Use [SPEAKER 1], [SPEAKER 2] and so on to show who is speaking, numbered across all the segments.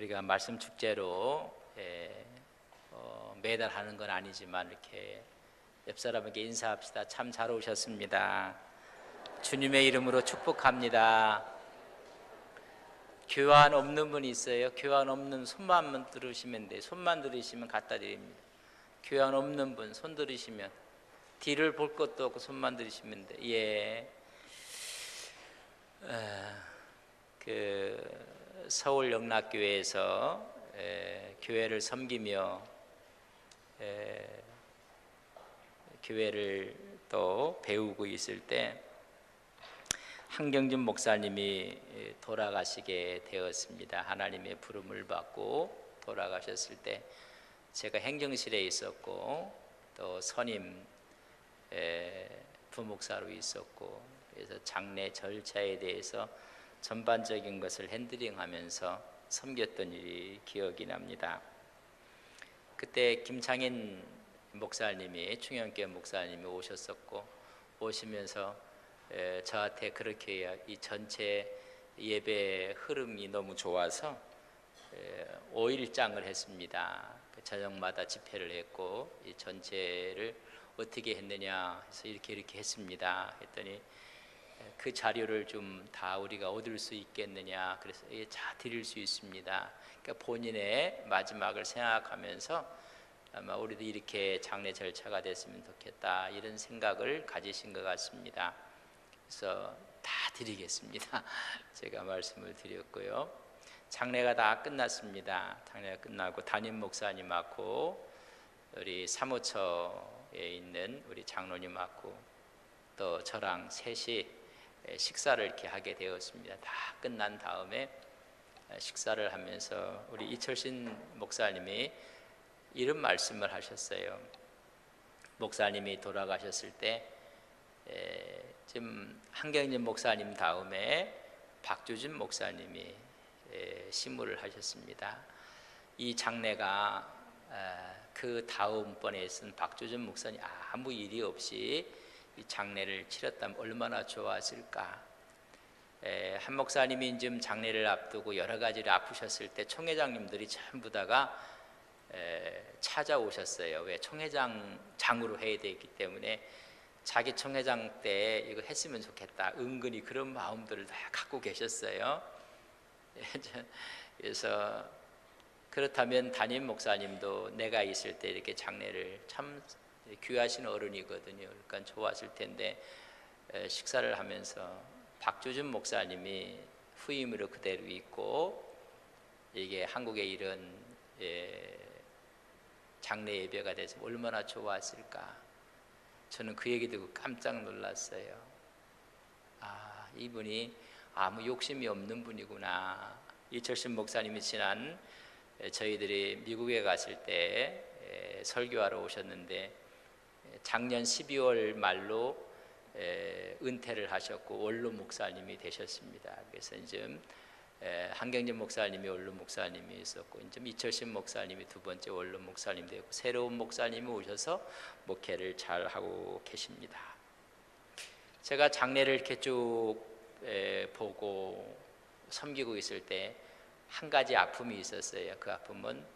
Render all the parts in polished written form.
[SPEAKER 1] 우리가 말씀 축제로 매달 하는 건 아니지만 이렇게 옆 사람에게 인사합시다. 참 잘 오셨습니다. 주님의 이름으로 축복합니다. 교환 없는 분 있어요? 교환 없는 손만 들으시면 돼요. 손만 들으시면 갖다 드립니다. 교환 없는 분 손 들으시면, 뒤를 볼 것도 없고 손만 들으시면 돼요. 예. 서울 영락교회에서 교회를 섬기며 교회를 또 배우고 있을 때 한경준 목사님이 돌아가시게 되었습니다. 하나님의 부름을 받고 돌아가셨을 때 제가 행정실에 있었고 또 선임 부목사로 있었고, 그래서 장례 절차에 대해서 전반적인 것을 핸들링하면서 섬겼던 일이 기억이 납니다. 그때 김창인 목사님이, 충영교회 목사님이 오셨었고, 오시면서 저한테 그렇게 이 전체 예배 흐름이 너무 좋아서 5일장을 했습니다. 저녁마다 집회를 했고, 이 전체를 어떻게 했느냐 해서 이렇게 했습니다. 했더니 그 자료를 좀 다 우리가 얻을 수 있겠느냐, 그래서 다 드릴 수 있습니다. 그러니까 본인의 마지막을 생각하면서 아마 우리도 이렇게 장례 절차가 됐으면 좋겠다, 이런 생각을 가지신 것 같습니다. 그래서 다 드리겠습니다. 제가 말씀을 드렸고요. 장례가 다 끝났습니다. 장례가 끝나고 담임 목사님하고 우리 사무처에 있는 우리 장로님하고 또 저랑 셋이 식사를 이렇게 하게 되었습니다. 다 끝난 다음에 식사를 하면서 우리 이철신 목사님이 이런 말씀을 하셨어요. 목사님이 돌아가셨을 때 지금 한경진 목사님 다음에 박주진 목사님이 시무를 하셨습니다. 이 장례가 그 다음번에 쓴 박주진 목사님 아무 일이 없이 이 장례를 치렀다면 얼마나 좋았을까. 한 목사님이 지금 장례를 앞두고 여러 가지를 아프셨을 때 총회장님들이 전부 다가 찾아오셨어요. 왜? 총회장으로 해야 되기 때문에 자기 총회장 때 이거 했으면 좋겠다, 은근히 그런 마음들을 다 갖고 계셨어요. 그래서 그렇다면 담임 목사님도 내가 있을 때 이렇게 장례를, 참 귀하신 어른이거든요. 그러니까 좋았을 텐데 식사를 하면서 박주준 목사님이 후임으로 그대로 있고, 이게 한국에 이런 장례 예배가 돼서 얼마나 좋았을까. 저는 그 얘기 듣고 깜짝 놀랐어요. 이분이 아무 욕심이 없는 분이구나. 이철신 목사님이 지난 저희들이 미국에 갔을 때 설교하러 오셨는데 작년 12월 말로 은퇴를 하셨고 원로 목사님이 되셨습니다. 그래서 이제 한경진 목사님이 원로 목사님이 있었고, 이제 이철신 목사님이 두 번째 원로 목사님 되고, 새로운 목사님이 오셔서 목회를 잘 하고 계십니다. 제가 장례를 이렇게 쭉 보고 섬기고 있을 때 한 가지 아픔이 있었어요. 그 아픔은,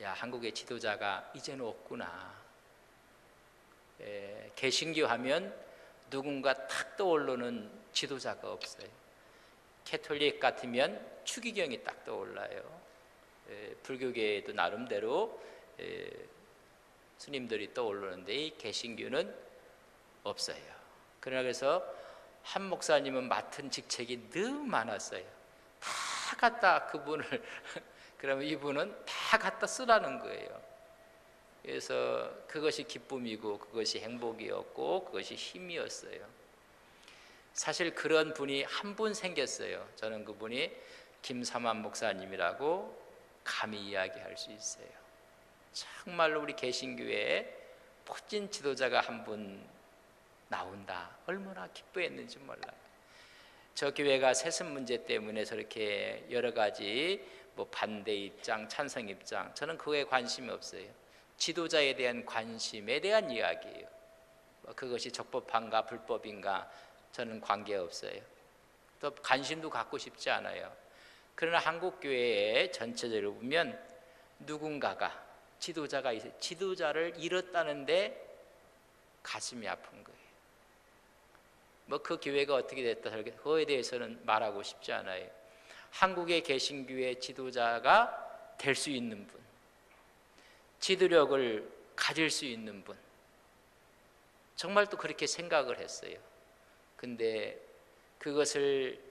[SPEAKER 1] 한국의 지도자가 이제는 없구나. 개신교 하면 누군가 탁 떠오르는 지도자가 없어요. 캐톨릭 같으면 추기경이 딱 떠올라요. 불교계에도 나름대로 스님들이 떠오르는데 이 개신교는 없어요. 그래서 한 목사님은 맡은 직책이 너무 많았어요. 다 갖다 그분을 그러면 이분은 다 갖다 쓰라는 거예요. 그래서 그것이 기쁨이고 그것이 행복이었고 그것이 힘이었어요. 사실 그런 분이 한 분 생겼어요. 저는 그분이 김삼환 목사님이라고 감히 이야기할 수 있어요. 정말로 우리 개신교회에 멋진 지도자가 한 분 나온다, 얼마나 기뻐했는지 몰라요. 저 교회가 세습 문제 때문에 저렇게 여러 가지 반대 입장, 찬성 입장, 저는 그거에 관심이 없어요. 지도자에 대한 관심에 대한 이야기예요. 그것이 적법한가 불법인가 저는 관계없어요. 또 관심도 갖고 싶지 않아요. 그러나 한국 교회의 전체적으로 보면 누군가가 지도자가 있어요. 지도자를 잃었다는데 가슴이 아픈 거예요. 뭐 그 교회가 어떻게 됐다 그거에 대해서는 말하고 싶지 않아요. 한국의 개신교회 지도자가 될 수 있는 분, 지도력을 가질 수 있는 분, 정말 또 그렇게 생각을 했어요. 근데 그것을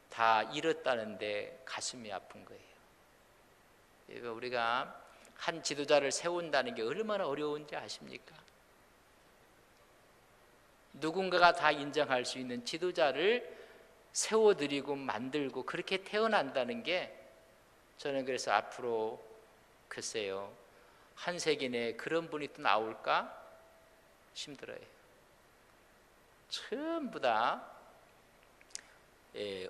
[SPEAKER 1] 다 잃었다는데 가슴이 아픈 거예요. 우리가 한 지도자를 세운다는 게 얼마나 어려운지 아십니까? 누군가가 다 인정할 수 있는 지도자를 세워드리고 만들고 그렇게 태어난다는 게, 저는 그래서 앞으로 글쎄요, 한 세기 내에 그런 분이 또 나올까 힘들어요. 전부 다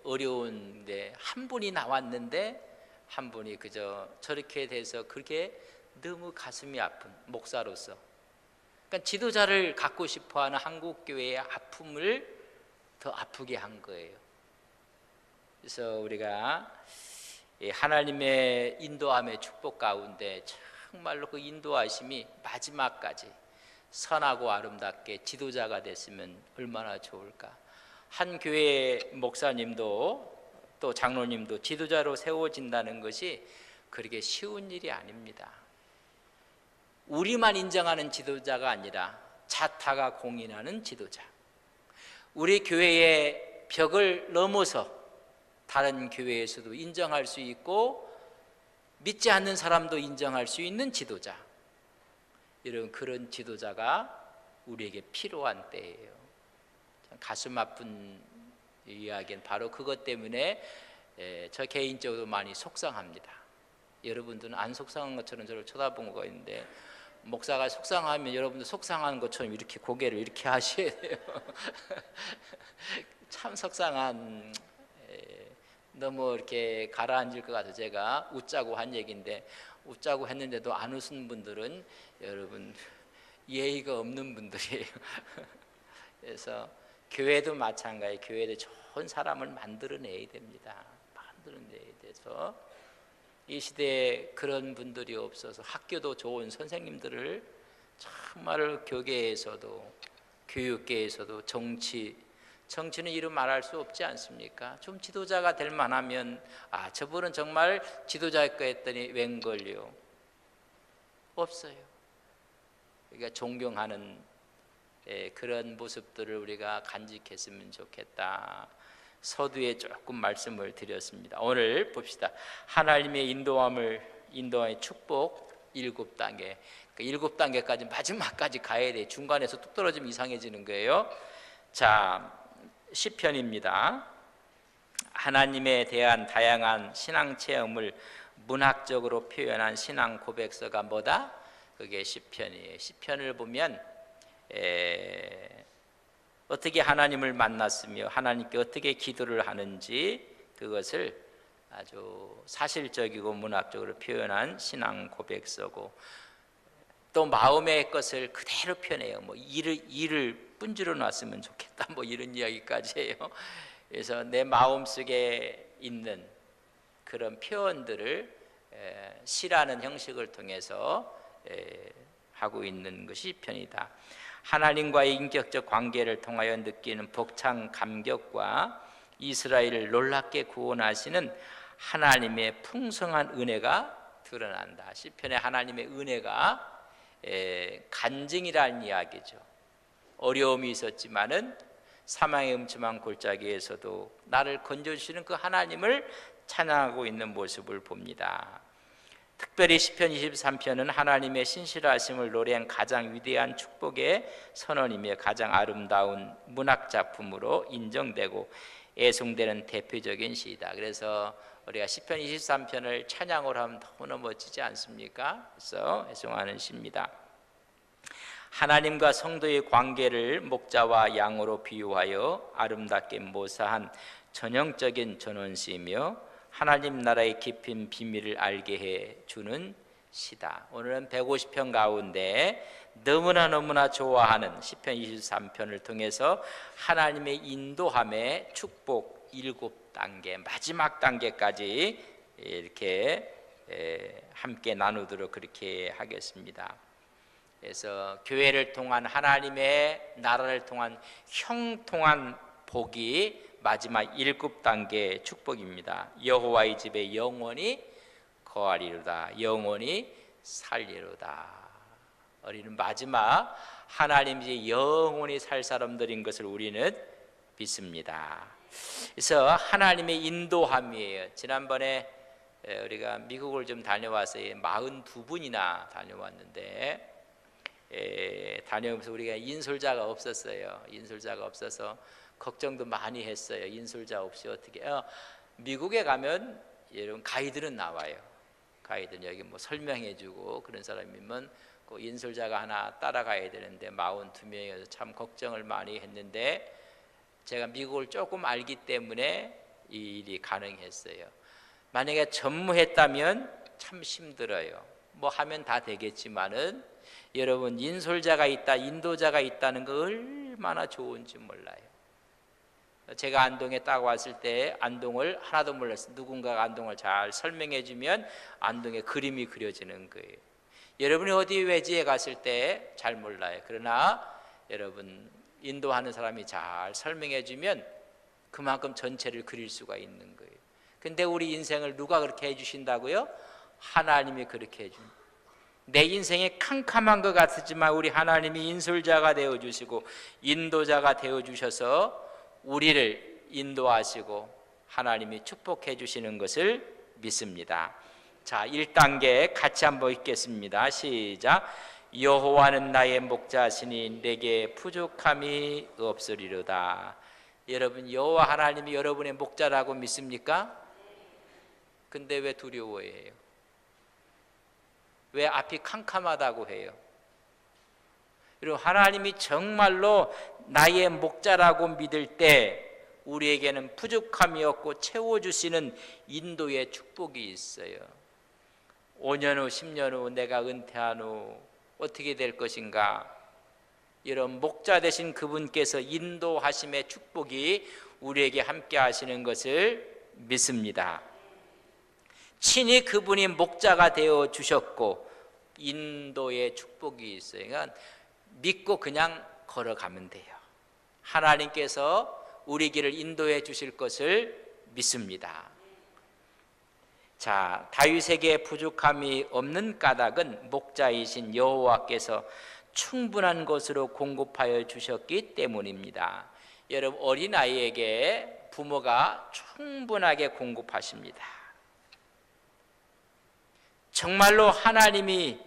[SPEAKER 1] 어려운데 한 분이 나왔는데 한 분이 그저 저렇게 돼서 그렇게 너무 가슴이 아픈 목사로서, 그러니까 지도자를 갖고 싶어하는 한국교회의 아픔을 더 아프게 한 거예요. 그래서 우리가 하나님의 인도함의 축복 가운데 정말로 그 인도하심이 마지막까지 선하고 아름답게 지도자가 됐으면 얼마나 좋을까. 한 교회의 목사님도 또 장로님도 지도자로 세워진다는 것이 그렇게 쉬운 일이 아닙니다. 우리만 인정하는 지도자가 아니라 자타가 공인하는 지도자, 우리 교회의 벽을 넘어서 다른 교회에서도 인정할 수 있고 믿지 않는 사람도 인정할 수 있는 지도자, 이런 그런 지도자가 우리에게 필요한 때예요. 가슴 아픈 이야기는 바로 그것 때문에 저 개인적으로 많이 속상합니다. 여러분들은 안 속상한 것처럼 저를 쳐다본 거가 있는데, 목사가 속상하면 여러분들 속상한 것처럼 이렇게 고개를 이렇게 하셔야 돼요. 참 속상한, 너무 이렇게 가라앉을 것 같아서 제가 웃자고 한 얘기인데, 웃자고 했는데도 안 웃은 분들은 여러분 예의가 없는 분들이에요. 그래서 교회도 마찬가지, 교회도 좋은 사람을 만들어내야 됩니다. 만들어내야 돼서 이 시대에 그런 분들이 없어서 학교도 좋은 선생님들을 정말 교계에서도 교육계에서도 정치는 이루 말할 수 없지 않습니까? 좀 지도자가 될 만하면 저분은 정말 지도자일 거 했더니 웬걸요? 없어요. 그러니까 존경하는 그런 모습들을 우리가 간직했으면 좋겠다. 서두에 조금 말씀을 드렸습니다. 오늘 봅시다. 하나님의 인도함의 축복 7단계. 그 7단계까지 마지막까지 가야 돼. 중간에서 뚝 떨어지면 이상해지는 거예요. 자, 시편입니다. 하나님에 대한 다양한 신앙 체험을 문학적으로 표현한 신앙 고백서가 뭐다? 그게 시편이에요. 시편을 보면 어떻게 하나님을 만났으며 하나님께 어떻게 기도를 하는지 그것을 아주 사실적이고 문학적으로 표현한 신앙 고백서고, 또 마음의 것을 그대로 표현해요. 뭐 일을 분지러 놨으면 좋겠다, 뭐 이런 이야기까지 해요. 그래서 내 마음속에 있는 그런 표현들을 시라는 형식을 통해서 하고 있는 것이 시편이다. 하나님과의 인격적 관계를 통하여 느끼는 벅찬 감격과 이스라엘을 놀랍게 구원하시는 하나님의 풍성한 은혜가 드러난다. 시편에 하나님의 은혜가 간증이라는 이야기죠. 어려움이 있었지만은 사망의 음침한 골짜기에서도 나를 건져주시는 그 하나님을 찬양하고 있는 모습을 봅니다. 특별히 시편 23편은 하나님의 신실하심을 노래한 가장 위대한 축복의 선언이며 가장 아름다운 문학작품으로 인정되고 애송되는 대표적인 시이다. 그래서 우리가 시편 23편을 찬양으로 하면 너무나 멋지지 않습니까? 그래서 애송하는 시입니다. 하나님과 성도의 관계를 목자와 양으로 비유하여 아름답게 묘사한 전형적인 전원시이며 하나님 나라의 깊은 비밀을 알게 해주는 시다. 오늘은 150편 가운데 너무나 좋아하는 시편 23편을 통해서 하나님의 인도함의 축복 단계, 마지막 단계까지 이렇게 함께 나누도록 그렇게 하겠습니다. 그래서 교회를 통한 하나님의 나라를 통한 형통한 복이 마지막 7단계 축복입니다. 여호와의 집에 영원히 거하리로다. 영원히 살리로다. 우리는 마지막 하나님 집에 영원히 살 사람들인 것을 우리는 믿습니다. 그래서 하나님의 인도함이에요. 지난번에 우리가 미국을 좀 다녀왔어요. 42분이나 다녀왔는데 다녀오면서 우리가 인솔자가 없었어요. 인솔자가 없어서 걱정도 많이 했어요. 인솔자 없이 어떻게 미국에 가면 여러분 가이드는 나와요. 가이드는 여기 뭐 설명해주고 그런 사람이면 그 인솔자가 하나 따라가야 되는데 42명이어서 참 걱정을 많이 했는데 제가 미국을 조금 알기 때문에 이 일이 가능했어요. 만약에 전무했다면 참 힘들어요. 뭐 하면 다 되겠지만은 여러분 인솔자가 있다, 인도자가 있다는 거 얼마나 좋은지 몰라요. 제가 안동에 딱 왔을 때 안동을 하나도 몰랐어요. 누군가가 안동을 잘 설명해 주면 안동에 그림이 그려지는 거예요. 여러분이 어디 외지에 갔을 때 잘 몰라요. 그러나 여러분 인도하는 사람이 잘 설명해 주면 그만큼 전체를 그릴 수가 있는 거예요. 근데 우리 인생을 누가 그렇게 해주신다고요? 하나님이 그렇게 해줍니다. 내 인생이 캄캄한 것 같지만 우리 하나님이 인솔자가 되어주시고 인도자가 되어주셔서 우리를 인도하시고 하나님이 축복해 주시는 것을 믿습니다. 자, 1단계 같이 한번 읽겠습니다. 시작. 여호와는 나의 목자시니 내게 부족함이 없으리로다. 여러분 여호와 하나님이 여러분의 목자라고 믿습니까? 근데 왜 두려워해요? 왜 앞이 캄캄하다고 해요? 그리고 하나님이 정말로 나의 목자라고 믿을 때 우리에게는 부족함이 없고 채워주시는 인도의 축복이 있어요. 5년 후 10년 후 내가 은퇴한 후 어떻게 될 것인가? 이런 목자 되신 그분께서 인도하심의 축복이 우리에게 함께 하시는 것을 믿습니다. 친히 그분이 목자가 되어 주셨고 인도의 축복이 있어요. 그러니까 믿고 그냥 걸어가면 돼요. 하나님께서 우리 길을 인도해 주실 것을 믿습니다. 자, 다윗에게 부족함이 없는 까닭은 목자이신 여호와께서 충분한 것으로 공급하여 주셨기 때문입니다. 여러분 어린아이에게 부모가 충분하게 공급하십니다. 정말로 하나님이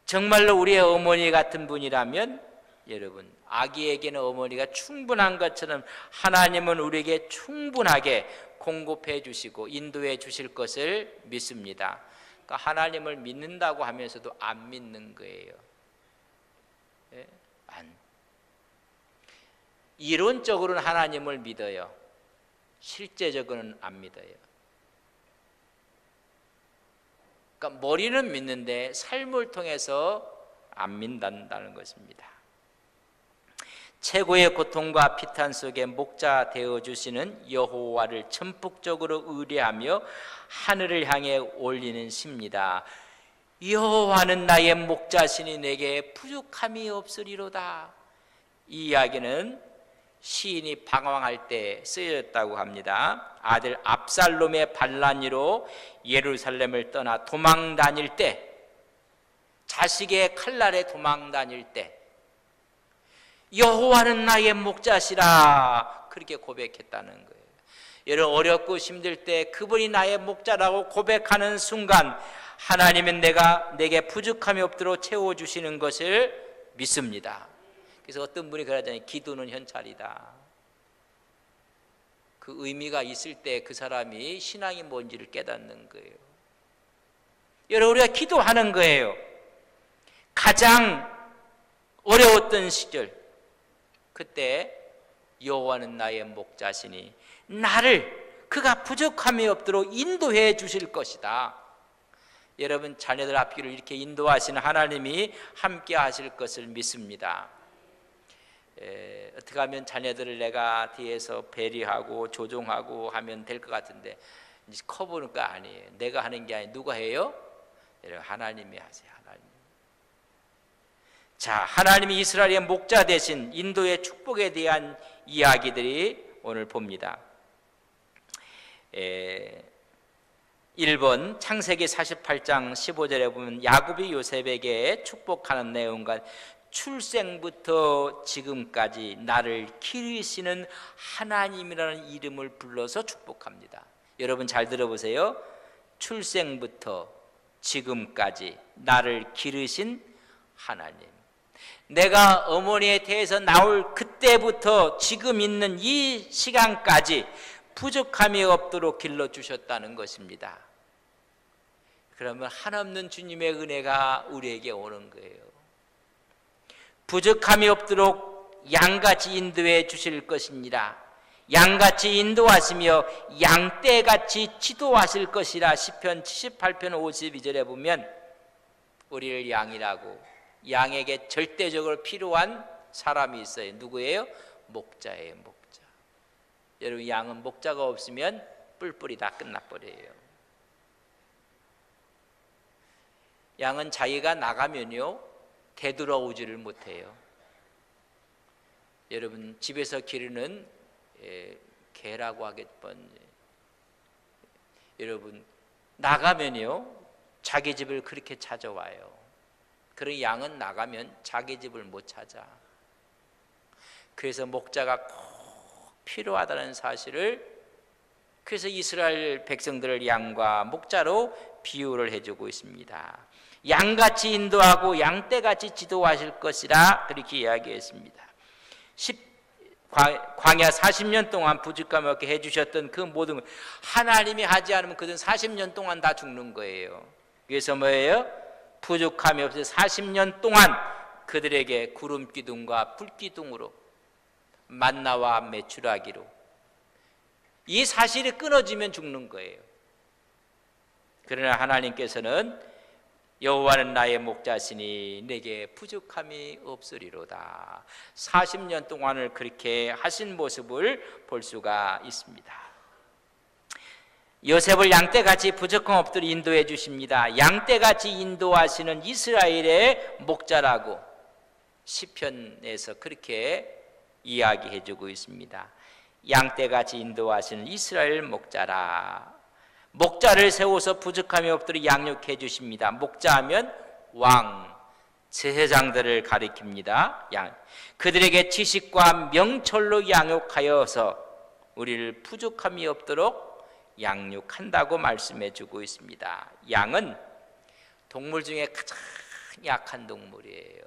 [SPEAKER 1] 정말로 우리의 어머니 같은 분이라면 여러분 아기에게는 어머니가 충분한 것처럼 하나님은 우리에게 충분하게 공급해 주시고 인도해 주실 것을 믿습니다. 그러니까 하나님을 믿는다고 하면서도 안 믿는 거예요. 예? 이론적으로는 하나님을 믿어요. 실제적으로는 안 믿어요. 그러니까 머리는 믿는데 삶을 통해서 안 믿는다는 것입니다. 최고의 고통과 피탄 속에 목자 되어주시는 여호와를 전폭적으로 의뢰하며 하늘을 향해 올리는 시입니다. 여호와는 나의 목자시니 내게 부족함이 없으리로다. 이 이야기는 시인이 방황할 때 쓰여졌다고 합니다. 아들 압살롬의 반란으로 예루살렘을 떠나 도망 다닐 때, 자식의 칼날에 도망 다닐 때 여호와는 나의 목자시라 그렇게 고백했다는 거예요. 여러분 어렵고 힘들 때 그분이 나의 목자라고 고백하는 순간 하나님은 내게 부족함이 없도록 채워주시는 것을 믿습니다. 그래서 어떤 분이 그러잖아요. 기도는 현찰이다. 그 의미가 있을 때 그 사람이 신앙이 뭔지를 깨닫는 거예요. 여러분 우리가 기도하는 거예요. 가장 어려웠던 시절 그때 여호와는 나의 목자시니 나를 그가 부족함이 없도록 인도해 주실 것이다. 여러분 자녀들 앞길을 이렇게 인도하시는 하나님이 함께 하실 것을 믿습니다. 어떻게 하면 자녀들을 내가 뒤에서 배려하고 조종하고 하면 될 것 같은데 이제 커 보니까 아니에요. 내가 하는 게 아니라 누가 해요? 하나님이 하세요. 하나님. 자, 하나님이 이스라엘의 목자 대신 인도의 축복에 대한 이야기들이 오늘 봅니다. 1번 창세기 48장 15절에 보면 야곱이 요셉에게 축복하는 내용과 출생부터 지금까지 나를 기르시는 하나님이라는 이름을 불러서 축복합니다. 여러분 잘 들어보세요. 출생부터 지금까지 나를 기르신 하나님. 내가 어머니에 대해서 나올 그때부터 지금 있는 이 시간까지 부족함이 없도록 길러주셨다는 것입니다. 그러면 한없는 주님의 은혜가 우리에게 오는 거예요. 부족함이 없도록 양같이 인도해 주실 것입니다. 양같이 인도하시며 양떼같이 지도하실 것이라. 시편 78편 52절에 보면 우리를 양이라고, 양에게 절대적으로 필요한 사람이 있어요. 누구예요? 목자예요. 목자. 여러분, 양은 목자가 없으면 뿔뿔이 다 끝나버려요. 양은 자기가 나가면요 되돌아오지를 못해요. 여러분, 집에서 기르는 개라고 하겠건, 여러분 나가면요 자기 집을 그렇게 찾아와요. 그런 양은 나가면 자기 집을 못 찾아. 그래서 목자가 꼭 필요하다는 사실을, 그래서 이스라엘 백성들을 양과 목자로 비유를 해주고 있습니다. 양같이 인도하고 양떼같이 지도하실 것이라 그렇게 이야기했습니다. 광야 40년 동안 부족함 없게 해주셨던 그 모든 것, 하나님이 하지 않으면 그들은 40년 동안 다 죽는 거예요. 그래서 뭐예요? 부족함이 없어 40년 동안 그들에게 구름 기둥과 불 기둥으로 만나와 메추라기로, 이 사실이 끊어지면 죽는 거예요. 그러나 하나님께서는 여호와는 나의 목자시니 내게 부족함이 없으리로다. 40년 동안을 그렇게 하신 모습을 볼 수가 있습니다. 요셉을 양떼같이 부족함 없도록 인도해 주십니다. 양떼같이 인도하시는 이스라엘의 목자라고 시편에서 그렇게 이야기해 주고 있습니다. 양떼같이 인도하시는 이스라엘 목자라. 목자를 세워서 부족함이 없도록 양육해 주십니다. 목자하면 왕, 제사장들을 가리킵니다. 그들에게 지식과 명철로 양육하여서 우리를 부족함이 없도록 양육한다고 말씀해 주고 있습니다. 양은 동물 중에 가장 약한 동물이에요.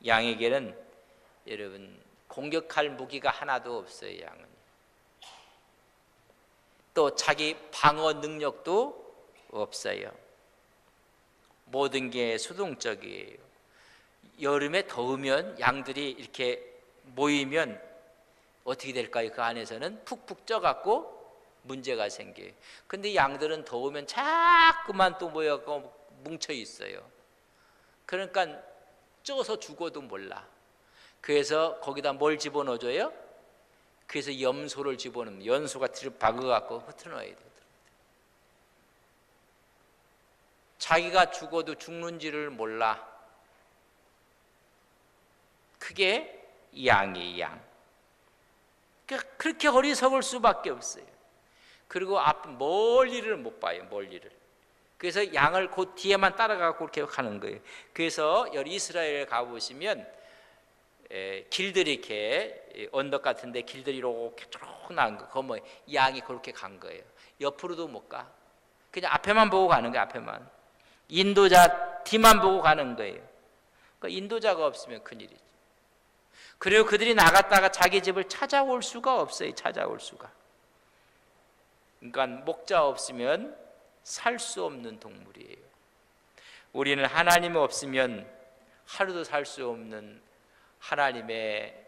[SPEAKER 1] 양에게는 여러분 공격할 무기가 하나도 없어요. 양은 또 자기 방어 능력도 없어요. 모든 게 수동적이에요. 여름에 더우면 양들이 이렇게 모이면 어떻게 될까요? 그 안에서는 푹푹 쪄갖고 문제가 생겨요. 근데 양들은 더우면 자꾸만 또 모여갖고 뭉쳐 있어요. 그러니까 쪄서 죽어도 몰라. 그래서 거기다 뭘 집어넣어줘요? 그래서 염소를 집어넣으면 연소가 뒤로 박아갖고 흩어놓아야 돼요. 자기가 죽어도 죽는지를 몰라. 그게 양이에요. 양. 그렇게 어리석을 수밖에 없어요. 그리고 멀리를 못 봐요. 멀리를. 그래서 양을 그 뒤에만 따라가고 그렇게 가는 거예요. 그래서 여기 이스라엘에 가보시면 길들이 이렇게 언덕 같은데 길들이 이렇게 쭉 나온 거, 그거 뭐 양이 그렇게 간 거예요. 옆으로도 못 가. 그냥 앞에만 보고 가는 거예요. 앞에만. 인도자 뒤만 보고 가는 거예요. 그러니까 인도자가 없으면 큰일이죠. 그리고 그들이 나갔다가 자기 집을 찾아올 수가 없어요. 찾아올 수가. 그러니까 목자 없으면 살 수 없는 동물이에요. 우리는 하나님이 없으면 하루도 살 수 없는 하나님의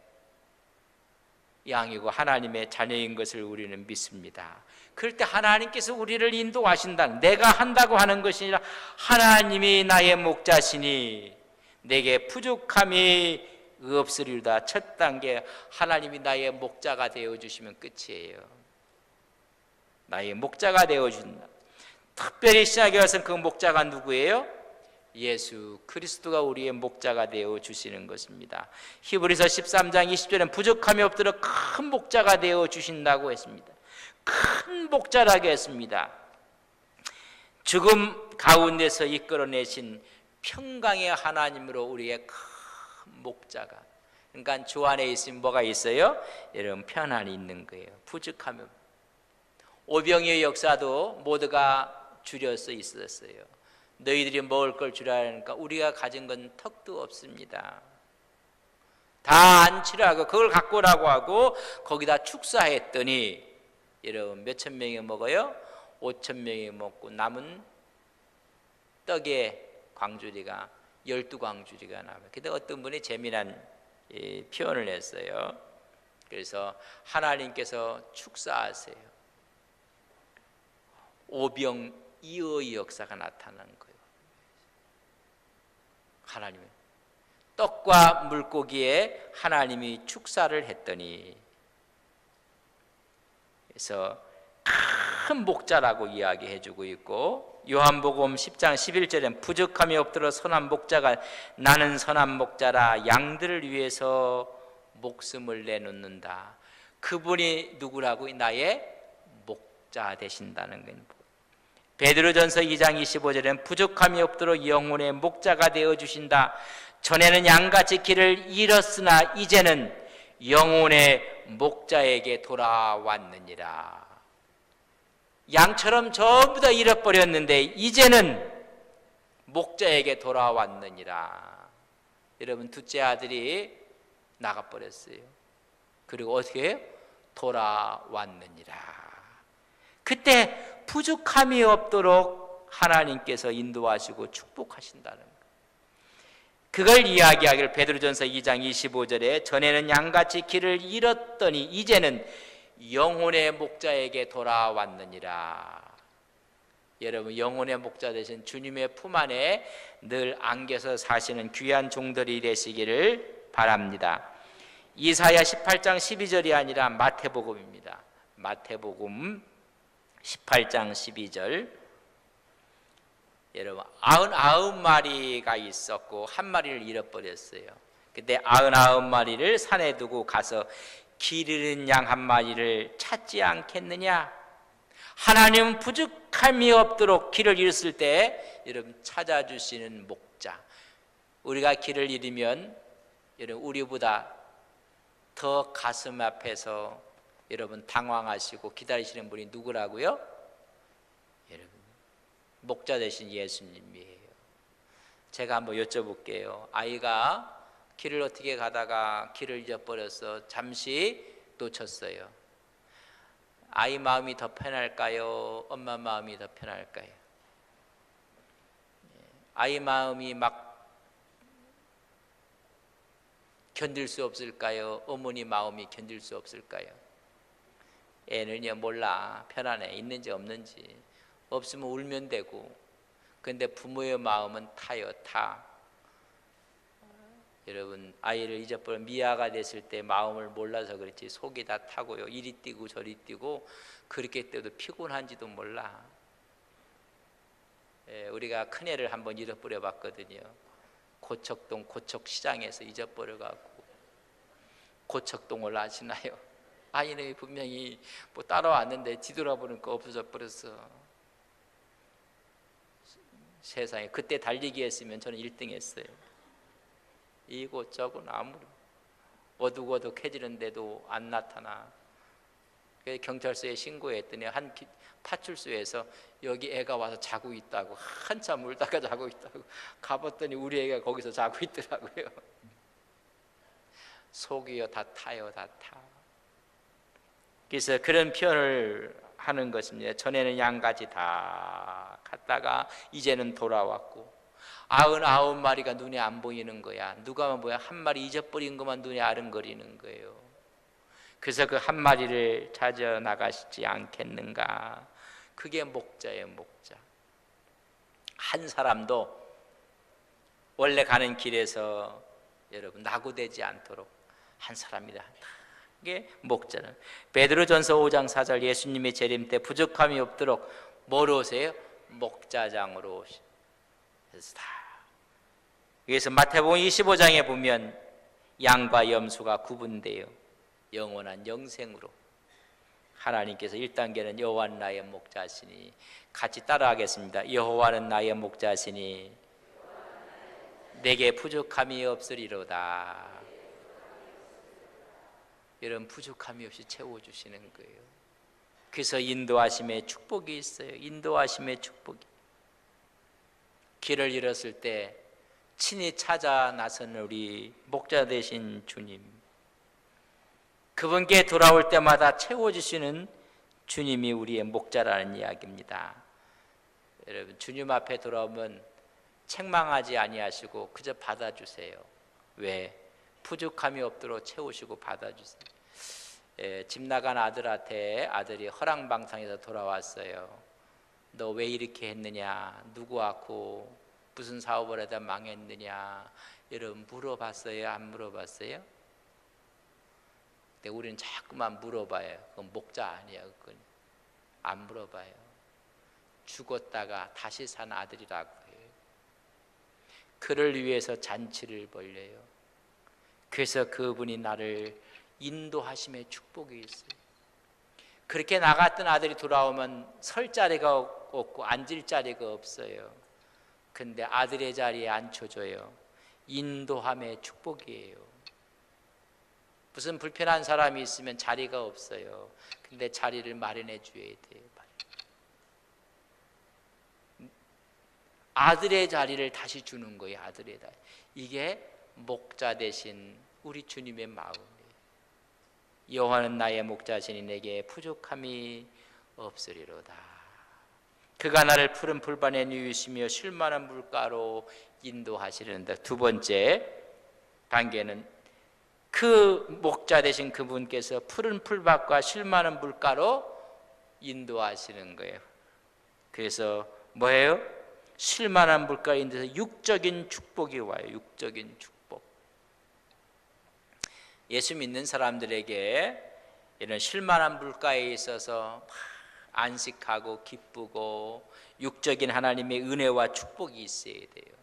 [SPEAKER 1] 양이고 하나님의 자녀인 것을 우리는 믿습니다. 그럴 때 하나님께서 우리를 인도하신다. 내가 한다고 하는 것이 아니라 하나님이 나의 목자시니 내게 부족함이 없으리로다. 첫 단계, 하나님이 나의 목자가 되어주시면 끝이에요. 나의 목자가 되어준다. 특별히 신약에 와서는 그 목자가 누구예요? 예수 그리스도가 우리의 목자가 되어주시는 것입니다. 히브리서 13장 20절에는 부족함이 없도록 큰 목자가 되어주신다고 했습니다. 큰 목자라고 했습니다. 죽음 가운데서 이끌어내신 평강의 하나님으로 우리의 큰 목자가, 그러니까 주 안에 있으면 뭐가 있어요? 여러분, 편안이 있는 거예요. 부족함이 없. 오병이의 역사도 모두가 줄여서 있었어요. 너희들이 먹을 걸 주라 하니까 우리가 가진 건 턱도 없습니다. 다 안 치라고 그걸 갖고 오라고 하고 거기다 축사했더니 여러분 몇천 명이 먹어요? 5천 명이 먹고 남은 떡에 광주리가 12광주리가 남아요. 근데 어떤 분이 재미난 표현을 했어요. 그래서 하나님께서 축사하세요. 오병이어의 역사가 나타나는 거예요. 하나님은 떡과 물고기에 하나님이 축사를 했더니, 그래서 큰 목자라고 이야기해주고 있고, 요한복음 10장 11절엔 부족함이 없도록 선한 목자가 나는 선한 목자라 양들을 위해서 목숨을 내놓는다. 그분이 누구라고? 나의 목자 되신다는 거예요. 베드로전서 2장 25절에는 부족함이 없도록 영혼의 목자가 되어주신다. 전에는 양같이 길을 잃었으나 이제는 영혼의 목자에게 돌아왔느니라. 양처럼 전부 다 잃어버렸는데 이제는 목자에게 돌아왔느니라. 여러분, 둘째 아들이 나가버렸어요. 그리고 어떻게 해요? 돌아왔느니라. 그때 부족함이 없도록 하나님께서 인도하시고 축복하신다는 거예요. 그걸 이야기하기를 베드로전서 2장 25절에 전에는 양같이 길을 잃었더니 이제는 영혼의 목자에게 돌아왔느니라. 여러분, 영혼의 목자 되신 주님의 품 안에 늘 안겨서 사시는 귀한 종들이 되시기를 바랍니다. 이사야 18장 12절이 아니라 마태복음입니다. 마태복음 18장 12절. 여러분, 99마리가 있었고 한 마리를 잃어버렸어요. 근데 99마리를 산에 두고 가서 길 잃은 양 한 마리를 찾지 않겠느냐? 하나님은 부족함이 없도록 길을 잃었을 때 여러분 찾아주시는 목자. 우리가 길을 잃으면 여러분 우리보다 더 가슴 앞에서 여러분 당황하시고 기다리시는 분이 누구라고요? 여러분, 목자 되신 예수님이에요. 제가 한번 여쭤볼게요. 아이가 길을 어떻게 가다가 길을 잃어버려서 잠시 놓쳤어요. 아이 마음이 더 편할까요? 엄마 마음이 더 편할까요? 아이 마음이 막 견딜 수 없을까요? 어머니 마음이 견딜 수 없을까요? 애는요 몰라. 편안해. 있는지 없는지. 없으면 울면 되고. 근데 부모의 마음은 타요. 타. 여러분, 아이를 잊어버려 미아가 됐을 때 마음을 몰라서 그렇지 속이 다 타고요. 이리 뛰고 저리 뛰고 그렇게 때도 피곤한지도 몰라. 우리가 큰애를 한번 잃어버려 봤거든요. 고척동 고척시장에서 잊어버려갖고. 고척동을 아시나요? 아이는 분명히 뭐 따라왔는데 뒤돌아보니까 없어져 버렸어. 세상에, 그때 달리기 했으면 저는 1등 했어요. 이곳저곳 아무리 어둑어둑해지는데도 안 나타나. 그래서 경찰서에 신고했더니 한 파출소에서 여기 애가 와서 자고 있다고, 한참 울다가 자고 있다고. 가봤더니 우리 애가 거기서 자고 있더라고요. 속이요 다 타요, 다 타. 그래서 그런 표현을 하는 것입니다. 전에는 양같이 다 갔다가 이제는 돌아왔고 99마리가 눈에 안 보이는 거야. 누가만 보여? 한 마리 잊어버린 것만 눈에 아른거리는 거예요. 그래서 그 한 마리를 찾아 나가시지 않겠는가. 그게 목자예요, 목자. 한 사람도 원래 가는 길에서 여러분 낙오되지 않도록 한 사람이다. 이게 목자는. 베드로전서 5장 4절 예수님의 재림 때 부족함이 없도록 뭐로 오세요? 목자장으로 오셨다. 그래서 마태복음 25장에 보면 양과 염소가 구분돼요. 영원한 영생으로. 하나님께서 1단계는 여호와는 나의 목자시니, 같이 따라하겠습니다. 여호와는 나의 목자시니 내게 부족함이 없으리로다. 이런 부족함이 없이 채워주시는 거예요. 그래서 인도하심의 축복이 있어요. 인도하심의 축복이. 길을 잃었을 때 친히 찾아 나선 우리 목자 되신 주님, 그분께 돌아올 때마다 채워주시는 주님이 우리의 목자라는 이야기입니다. 여러분, 주님 앞에 돌아오면 책망하지 아니하시고 그저 받아주세요. 왜? 부족함이 없도록 채우시고 받아주세요. 집 나간 아들한테 아들이 허랑방탕해서 돌아왔어요. 너 왜 이렇게 했느냐? 누구 갖고 무슨 사업을 하다 망했느냐? 여러분 물어봤어요? 안 물어봤어요? 근데 우리는 자꾸만 물어봐요. 그건 목자 아니에요. 그건 안 물어봐요. 죽었다가 다시 산 아들이라고 해요. 그를 위해서 잔치를 벌려요. 그래서 그분이 나를 인도하심의 축복이 있어요. 그렇게 나갔던 아들이 돌아오면 설 자리가 없고 앉을 자리가 없어요. 근데 아들의 자리에 앉혀줘요. 인도함의 축복이에요. 무슨 불편한 사람이 있으면 자리가 없어요. 근데 자리를 마련해 줘야 돼요. 아들의 자리를 다시 주는 거예요. 아들의 자리. 이게 목자 되신 우리 주님의 마음이에요. 여호와는 나의 목자시니 내게 부족함이 없으리로다. 그가 나를 푸른 풀밭에 누이시며 쉴 만한 물가로 인도하시는데, 두 번째 단계는 그 목자 되신 그분께서 푸른 풀밭과 쉴 만한 물가로 인도하시는 거예요. 그래서 뭐예요? 쉴 만한 물가에 인도해서 육적인 축복이 와요. 육적인 축복. 예수 믿는 사람들에게 이런 쉴 만한 물가에 있어서 안식하고 기쁘고 육적인 하나님의 은혜와 축복이 있어야 돼요.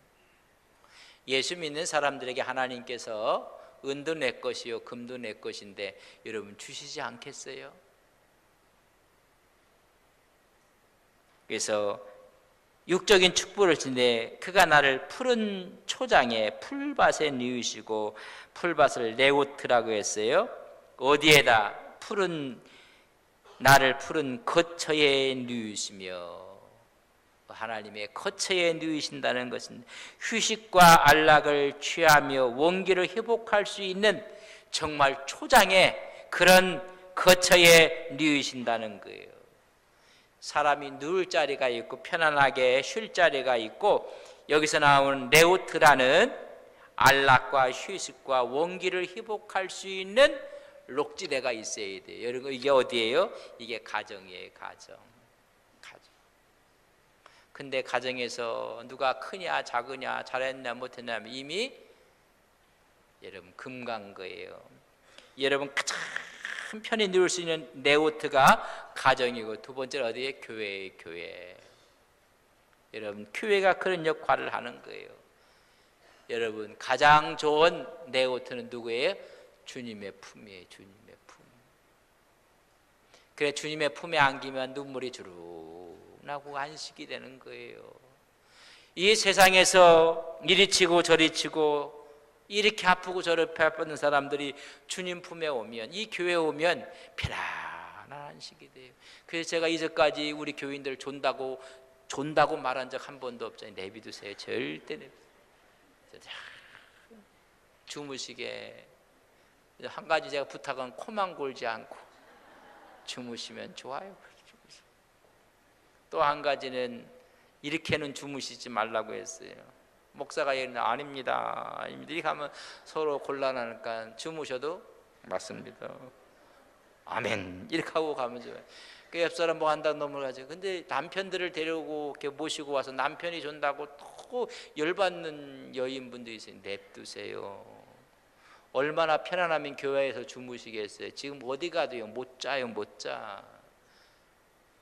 [SPEAKER 1] 예수 믿는 사람들에게 하나님께서 은도 내 것이요 금도 내 것인데 여러분 주시지 않겠어요? 그래서 육적인 축복을 주는데 그가 나를 푸른 초장에 풀밭에 누이시고, 풀밭을 레오트라고 했어요. 어디에다? 나를 푸른 거처에 누이시며, 하나님의 거처에 누이신다는 것은 휴식과 안락을 취하며 원기를 회복할 수 있는 정말 초장에, 그런 거처에 누이신다는 거예요. 사람이 누울 자리가 있고 편안하게 쉴 자리가 있고, 여기서 나오는 레오트라는 안락과 휴식과 원기를 회복할 수 있는 록지대가 있어야 돼요. 여러분, 이게 어디예요? 이게 가정이에요. 가정. 근데 가정에서 누가 크냐 작으냐 잘했냐 못했냐 하면 이미 여러분 금간 거예요. 여러분 가장 편히 누울 수 있는 레오트가 가정이고, 두 번째는 어디에? 교회예요. 교회. 여러분 교회가 그런 역할을 하는 거예요. 여러분 가장 좋은 레오트는 누구예요? 주님의 품이에요. 주님의 품. 그래 주님의 품에 안기면 눈물이 주룩나고 안식이 되는 거예요. 이 세상에서 이리 치고 저리 치고 이렇게 아프고 저렇게 아픈 사람들이 주님 품에 오면, 이 교회에 오면 편안한 안식이 돼요. 그래서 제가 이제까지 우리 교인들 존다고 말한 적 한 번도 없잖아요. 내비두세요. 절대 내비두세요. 주무시게. 한 가지 제가 부탁은 코만 골지 않고 주무시면 좋아요. 또 한 가지는 이렇게는 주무시지 말라고 했어요. 목사가 얘기는 아닙니다. 이렇게 하면 서로 곤란하니까 주무셔도 맞습니다. 아멘. 이렇게 하고 가면 좋아요. 그 옆사람 뭐 한다고 넘어가죠. 근데 남편들을 데리고 이렇게 모시고 와서 남편이 준다고 또 열받는 여인분들이 있어요. 냅두세요. 얼마나 편안하면 교회에서 주무시겠어요. 지금 어디 가도요 못 자요, 못 자.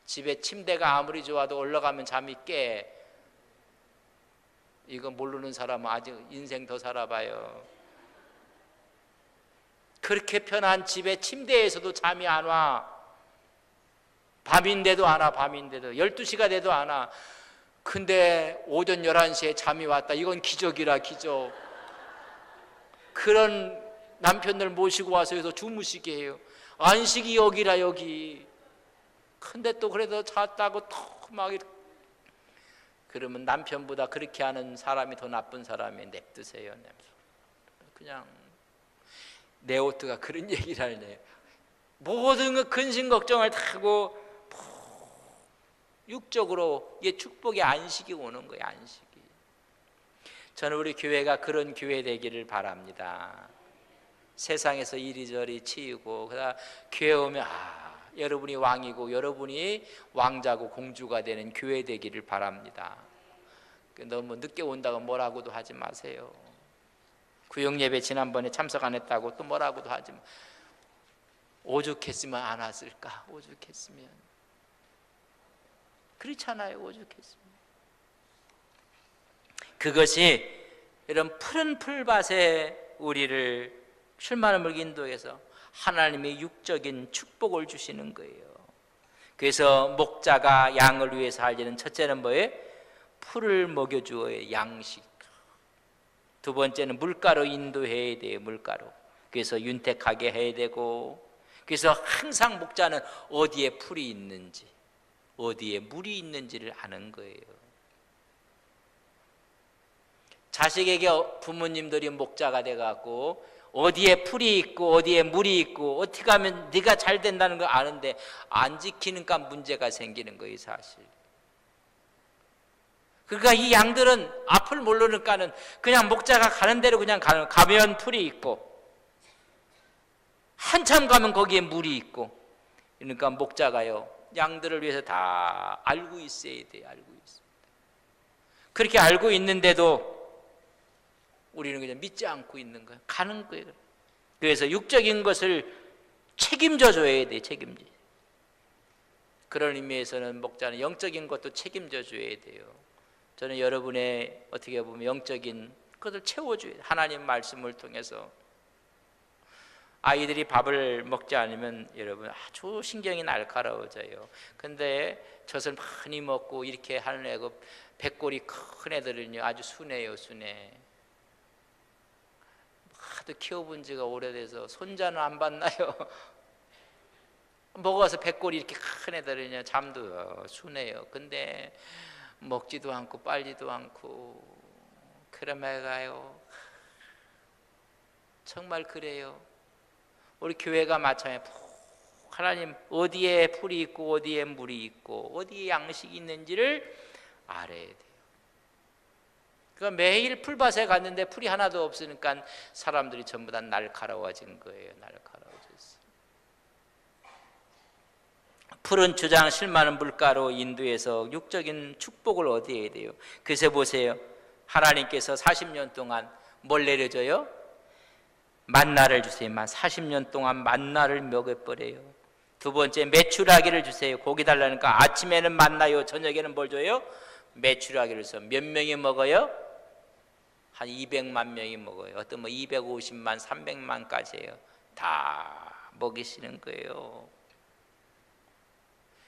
[SPEAKER 1] 집에 침대가 아무리 좋아도 올라가면 잠이 깨. 이거 모르는 사람은 아직 인생 더 살아봐요. 그렇게 편한 집에 침대에서도 잠이 안 와. 밤인데도 안 와. 밤인데도 12시가 돼도 안 와. 근데 오전 11시에 잠이 왔다. 이건 기적이라, 기적. 그런 남편들 모시고 와서 여기서 주무시게 해요. 안식이 여기라, 여기. 근데 또 그래도 잤다고 또 막 그러면 남편보다 그렇게 하는 사람이 더 나쁜 사람이 냅두세요. 그냥 네오트가 그런 얘기를 하네요. 모든 그 근심 걱정을 다 하고 육적으로 이게 축복의 안식이 오는 거예요. 안식이. 저는 우리 교회가 그런 교회 되기를 바랍니다. 세상에서 이리저리 치이고 그러다 교회 오면 여러분이 왕이고 여러분이 왕자고 공주가 되는 교회 되기를 바랍니다. 너무 늦게 온다고 뭐라고도 하지 마세요. 구역예배 지난번에 참석 안 했다고 또 뭐라고도 하지 마. 오죽했으면 안 왔을까? 오죽했으면. 그렇잖아요. 오죽했으면. 그것이 이런 푸른 풀밭에 우리를 출마름을 인도해서 하나님의 육적인 축복을 주시는 거예요. 그래서 목자가 양을 위해서 할 일은 첫째는 뭐예요? 풀을 먹여주어야 양식. 두 번째는 물가로 인도해야 돼요. 물가로. 그래서 윤택하게 해야 되고, 그래서 항상 목자는 어디에 풀이 있는지, 어디에 물이 있는지를 아는 거예요. 자식에게 부모님들이 목자가 돼갖고 어디에 풀이 있고 어디에 물이 있고 어떻게 하면 네가 잘 된다는 걸 아는데 안 지키니까 문제가 생기는 거예요, 사실. 그러니까 이 양들은 앞을 모르니까는 그냥 목자가 가는 대로 그냥 가면 풀이 있고 한참 가면 거기에 물이 있고, 그러니까 목자가요 양들을 위해서 다 알고 있어야 돼요. 알고 있어요. 그렇게 알고 있는데도 우리는 그냥 믿지 않고 있는 거예요. 가는 거예요. 그래서 육적인 것을 책임져 줘야 돼. 책임져. 그런 의미에서는 목자는 영적인 것도 책임져 줘야 돼요. 저는 여러분의 어떻게 보면 영적인 것을 채워줘야 돼요. 하나님 말씀을 통해서. 아이들이 밥을 먹지 않으면 여러분 아주 신경이 날카로워져요. 근데 젖을 많이 먹고 이렇게 하는 애가 배꼽이 큰 애들은요 아주 순해요. 순해. 하도 키워본 지가 오래돼서 손자는 안 봤나요? 먹어서 배꼽이 이렇게 큰 애들은요 잠도 순해요. 근데 먹지도 않고 빨지도 않고 그런 애가요 정말 그래요. 우리 교회가 마찬가지예요. 하나님 어디에 풀이 있고 어디에 물이 있고 어디에 양식이 있는지를 알아야 돼요. 그러니까 매일 풀밭에 갔는데 풀이 하나도 없으니까 사람들이 전부 다 날카로워진 거예요. 날카로워졌어요. 푸른 주장 실만한 물가로 인도해서 육적인 축복을 얻어야 돼요. 그래서 보세요. 하나님께서 40년 동안 뭘 내려줘요? 만나를 주세요. 40년 동안 만나를 먹여버려요. 두 번째 메추라기를 주세요. 고기 달라니까 아침에는 만나요. 저녁에는 뭘 줘요? 메추라기를 써. 몇 명이 먹어요? 한 200만 명이 먹어요. 어떤 250만, 300만까지 해요. 다 먹이시는 거예요.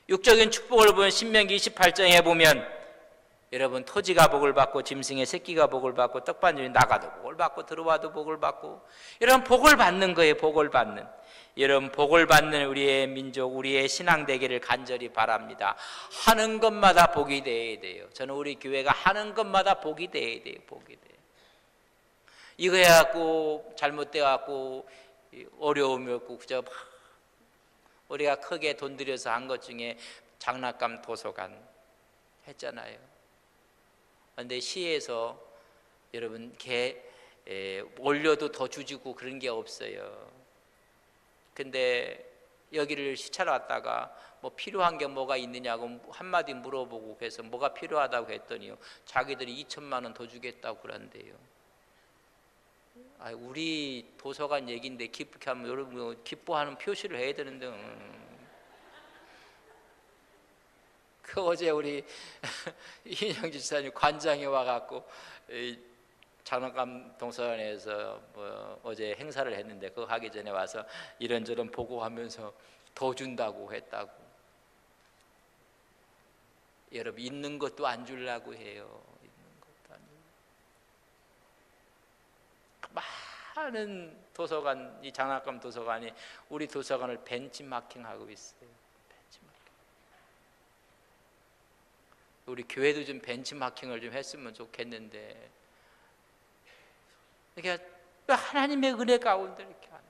[SPEAKER 1] 육적인 축복을 보면 신명기 28장에 보면 여러분 토지가 복을 받고 짐승의 새끼가 복을 받고 떡반죽이 나가도 복을 받고 들어와도 복을 받고 여러분 복을 받는 거예요. 복을 받는. 여러분 복을 받는 우리의 민족, 우리의 신앙 되기를 간절히 바랍니다. 하는 것마다 복이 돼야 돼요. 저는 우리 교회가 하는 것마다 복이 돼야 돼요. 복이 돼요. 이거 해갖고 잘못돼갖고 어려움이 없고 그저 우리가 크게 돈 들여서 한 것 중에 장난감 도서관 했잖아요. 그런데 시에서 여러분 올려도 더 주지고 그런 게 없어요. 근데 여기를 시찰 왔다가 뭐 필요한 게 뭐가 있느냐고 한마디 물어보고 그래서 뭐가 필요하다고 했더니요 자기들이 2천만 원 더 주겠다고 그런대요. 우리 도서관 얘기인데 기쁘게 하면 여러분 기뻐하는 표시를 해야 되는데 그 어제 우리 이인영 지사님 관장이 와갖고 장난감 동서관에서 어제 행사를 했는데 그거 하기 전에 와서 이런저런 보고하면서 더 준다고 했다고. 여러분 있는 것도 안 주려고 해요. 있는 것도 안 주려고. 많은 도서관, 이 장난감 도서관이 우리 도서관을 벤치마킹하고 있어요. 벤치마킹. 우리 교회도 좀 벤치마킹을 좀 했으면 좋겠는데 그러니까 하나님의 은혜 가운데 이렇게 하는.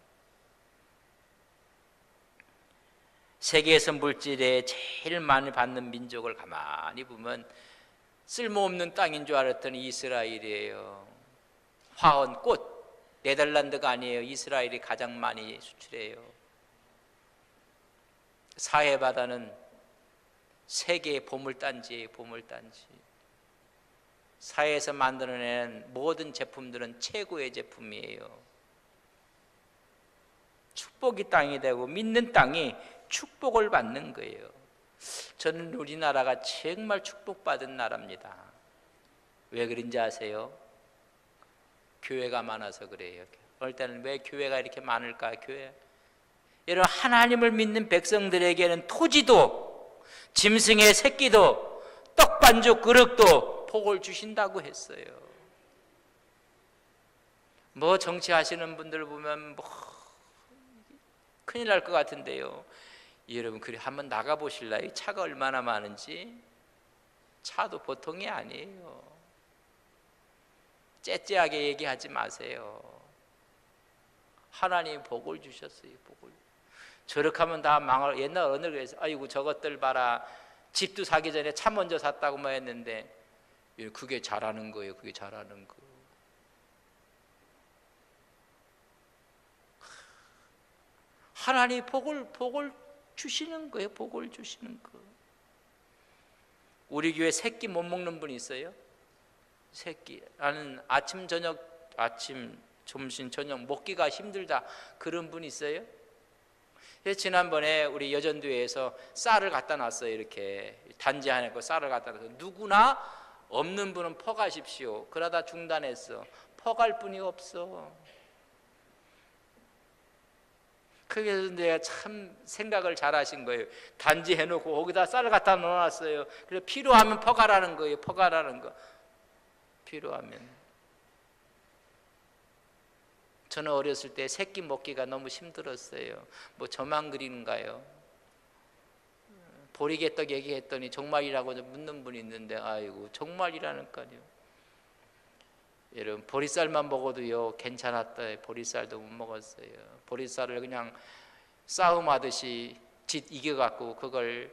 [SPEAKER 1] 세계에서 물질에 제일 많이 받는 민족을 가만히 보면 쓸모없는 땅인 줄 알았더니 이스라엘이에요. 화원, 꽃. 네덜란드가 아니에요. 이스라엘이 가장 많이 수출해요. 사해바다는 세계의 보물단지예요. 보물단지. 사해에서 만들어낸 모든 제품들은 최고의 제품이에요. 축복이 땅이 되고 믿는 땅이 축복을 받는 거예요. 저는 우리나라가 정말 축복받은 나라입니다. 왜 그런지 아세요? 교회가 많아서 그래요. 어릴 때는 왜 교회가 이렇게 많을까? 교회. 여러분 하나님을 믿는 백성들에게는 토지도 짐승의 새끼도 떡반죽 그릇도 복을 주신다고 했어요. 정치하시는 분들 보면 큰일 날 것 같은데요. 여러분 그래 한번 나가 보실래요? 차가 얼마나 많은지. 차도 보통이 아니에요. 째째하게 얘기하지 마세요. 하나님 복을 주셨어요. 복을. 저렇게 하면 다 망할. 옛날 어느 교회에서 아이고 저것들 봐라. 집도 사기 전에 차 먼저 샀다고 했는데 그게 잘하는 거예요. 그게 잘하는 거. 하나님 복을 주시는 거예요. 복을 주시는 거. 우리 교회 새끼 못 먹는 분 있어요? 새끼. 나는 아침, 점심, 저녁 먹기가 힘들다. 그런 분 있어요? 지난번에 우리 여전도에서 쌀을 갖다 놨어요. 이렇게 단지 하나 있고 쌀을 갖다 놨어요. 누구나 없는 분은 퍼가십시오. 그러다 중단했어. 퍼갈 분이 없어. 그래서 내가 참 생각을 잘 하신 거예요. 단지 해놓고 거기다 쌀을 갖다 넣어놨어요. 그래서 필요하면 퍼가라는 거예요. 퍼가라는 거. 필요하면. 저는 어렸을 때 새끼 먹기가 너무 힘들었어요. 저만 그리는가요? 보리개떡 얘기했더니 정말이라고 묻는 분이 있는데 아이고 정말이라니까요. 여러분 보리쌀만 먹어도요 괜찮았다. 보리쌀도 못 먹었어요. 보리쌀을 그냥 싸움하듯이 짓 이겨갖고 그걸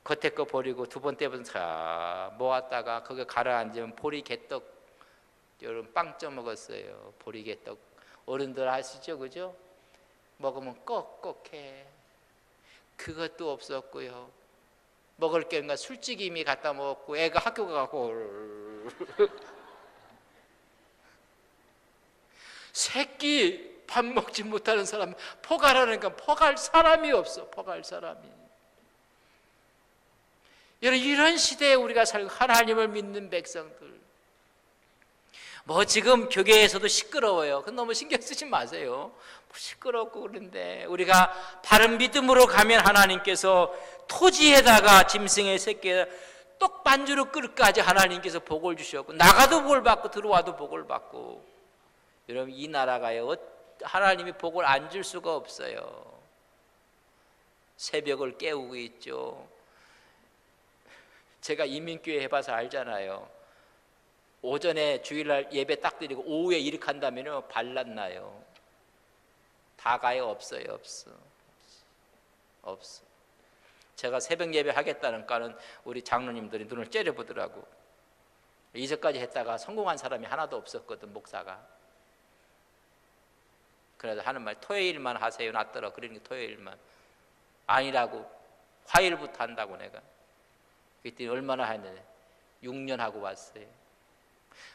[SPEAKER 1] 겉에 거 버리고 두 번 떼면 다 모았다가 그거 가라앉으면 보리개떡 여러분 빵 쪄 먹었어요. 보리개떡 어른들 아시죠, 그죠? 먹으면 꺽꺽해. 그것도 없었고요. 먹을 게 술찌개미 갖다 먹었고 애가 학교 가고 새끼 밥 먹지 못하는 사람 퍼가라니까 퍼갈 사람이 없어. 퍼갈 사람이. 여러분 이런 시대에 우리가 살고 하나님을 믿는 백성들 지금 교계에서도 시끄러워요. 그건 너무 신경 쓰지 마세요. 시끄럽고 그런데 우리가 바른 믿음으로 가면 하나님께서 토지에다가 짐승의 새끼에 떡 반주로 끓까지 하나님께서 복을 주셨고 나가도 복을 받고 들어와도 복을 받고 여러분 이 나라가요 하나님이 복을 안 줄 수가 없어요. 새벽을 깨우고 있죠. 제가 이민교회 해봐서 알잖아요. 오전에 주일날 예배 딱 드리고 오후에 이렇게 한다면 발랐나요? 다 가요? 없어요. 없어. 제가 새벽 예배 하겠다는까는 우리 장로님들이 눈을 째려보더라고. 이제까지 했다가 성공한 사람이 하나도 없었거든. 목사가. 그래서 하는 말 토요일만 하세요. 낫더라. 그러니까 토요일만. 아니라고 화요일부터 한다고 내가. 그랬더니 얼마나 했는데 6년 하고 왔어요.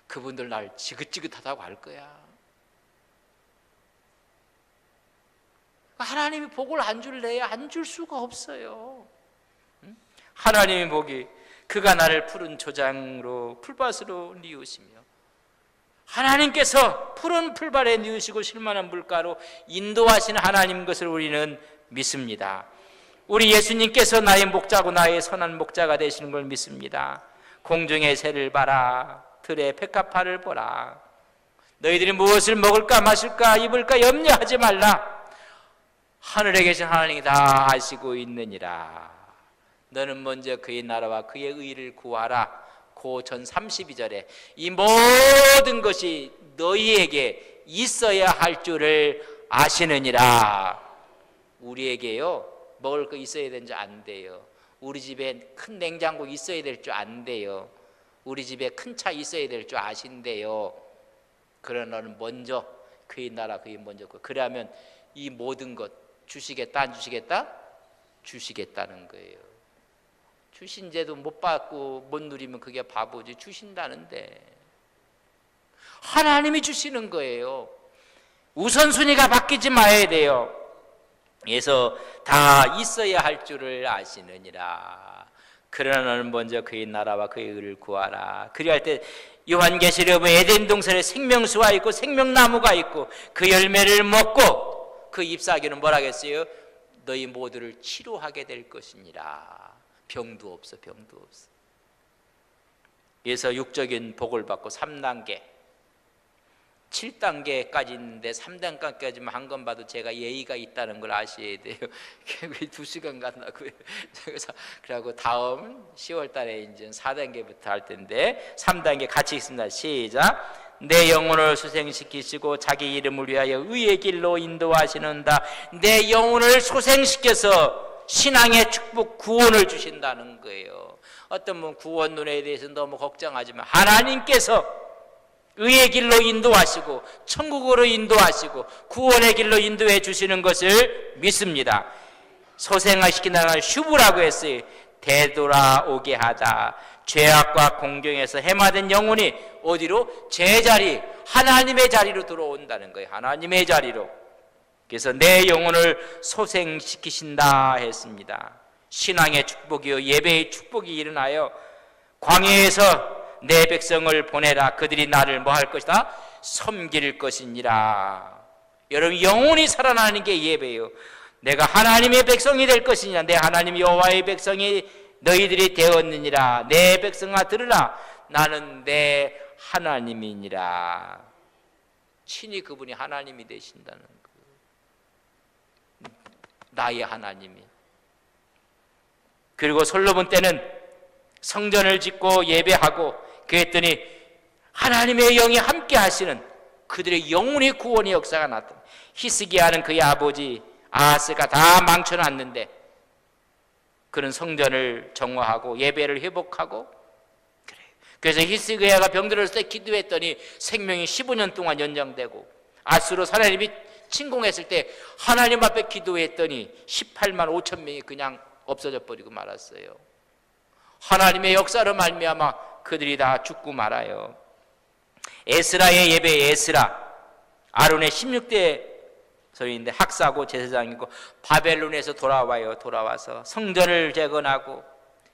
[SPEAKER 1] 그분들 날 지긋지긋하다고 할 거야. 하나님이 복을 안 줄래야 안 줄 수가 없어요. 하나님의 복이 그가 나를 푸른 초장으로 풀밭으로 뉘우시며, 하나님께서 푸른 풀밭에 뉘우시고 실만한 물가로 인도하시는 하나님 것을 우리는 믿습니다. 우리 예수님께서 나의 목자고 나의 선한 목자가 되시는 걸 믿습니다. 공중의 새를 봐라, 들의 백합화를 보라. 너희들이 무엇을 먹을까 마실까 입을까 염려하지 말라. 하늘에 계신 하나님이 다 아시고 있느니라. 너는 먼저 그의 나라와 그의 의를 구하라. 그 전 32절에 이 모든 것이 너희에게 있어야 할 줄을 아시느니라. 우리에게요, 먹을 거 있어야 되는지 안 돼요. 우리 집에 큰 냉장고 있어야 될 줄 안 돼요. 우리 집에 큰 차 있어야 될 줄 아신대요. 그러나 너는 먼저 그의 나라 그의 먼저 그러면 이 모든 것 주시겠다 안 주시겠다? 주시겠다는 거예요. 주신제도 못 받고 못 누리면 그게 바보지. 주신다는데 하나님이 주시는 거예요. 우선순위가 바뀌지 말아야 돼요. 그래서 다 있어야 할 줄을 아시느니라. 그러나 너는 먼저 그의 나라와 그의 의를 구하라. 그리할 때 요한계시록 에덴 동산에 생명수가 있고 생명나무가 있고 그 열매를 먹고 그 잎사귀는 뭐라고 했어요? 너희 모두를 치료하게 될 것이니라. 병도 없어, 병도 없어. 그래서 육적인 복을 받고 3단계 7단계까지 있는데 3단계까지만 한 건 봐도 제가 예의가 있다는 걸 아셔야 돼요. 왜 2시간 간다고요? 그래서 다음 10월 달에 이제 4단계부터 할 텐데 3단계 같이 있습니다. 시작. 내 영혼을 소생시키시고 자기 이름을 위하여 의의 길로 인도하시는다. 내 영혼을 소생시켜서 신앙의 축복, 구원을 주신다는 거예요. 어떤 분 구원 논에 대해서 너무 걱정하지만 하나님께서 의의 길로 인도하시고 천국으로 인도하시고 구원의 길로 인도해 주시는 것을 믿습니다. 소생시키는 걸 슈브라고 했어요. 되돌아오게 하다. 죄악과 공경에서 해마된 영혼이 어디로? 제자리, 하나님의 자리로 들어온다는 거예요. 하나님의 자리로. 그래서 내 영혼을 소생시키신다 했습니다. 신앙의 축복이요 예배의 축복이 일어나요. 광야에서 내 백성을 보내라. 그들이 나를 뭐 할 것이다? 섬길 것이니라. 여러분, 영혼이 살아나는 게 예배예요. 내가 하나님의 백성이 될 것이냐. 내 하나님 여호와의 백성이 너희들이 되었느니라. 내 백성아 들으라. 나는 내 하나님이니라. 친히 그분이 하나님이 되신다는 거예요. 나의 하나님이. 그리고 솔로몬 때는 성전을 짓고 예배하고 그랬더니 하나님의 영이 함께 하시는 그들의 영혼의 구원의 역사가 나타나. 히스기야는 그의 아버지 아하스가 다 망쳐놨는데 그는 성전을 정화하고 예배를 회복하고 그래. 그래서 히스기야가 병들었을 때 기도했더니 생명이 15년 동안 연장되고 아수르 사나님이 침공했을 때 하나님 앞에 기도했더니 18만 5천 명이 그냥 없어져 버리고 말았어요. 하나님의 역사로 말미암아 그들이 다 죽고 말아요. 에스라의 예배, 에스라 아론의 16대 소리인데 학사고 제사장이고 바벨론에서 돌아와요. 돌아와서 성전을 재건하고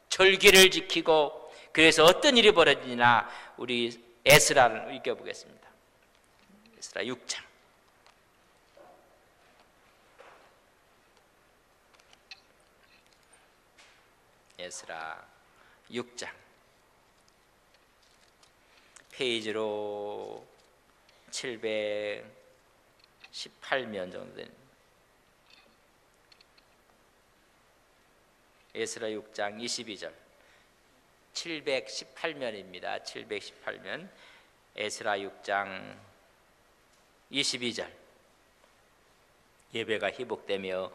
[SPEAKER 1] 절기를 지키고 그래서 어떤 일이 벌어지나 우리 에스라를 읽어보겠습니다. 에스라 6장. 에스라 6장 페이지로 718면 정도 되는 에스라 6장 22절 718면입니다. 718면 에스라 6장 22절 예배가 회복되며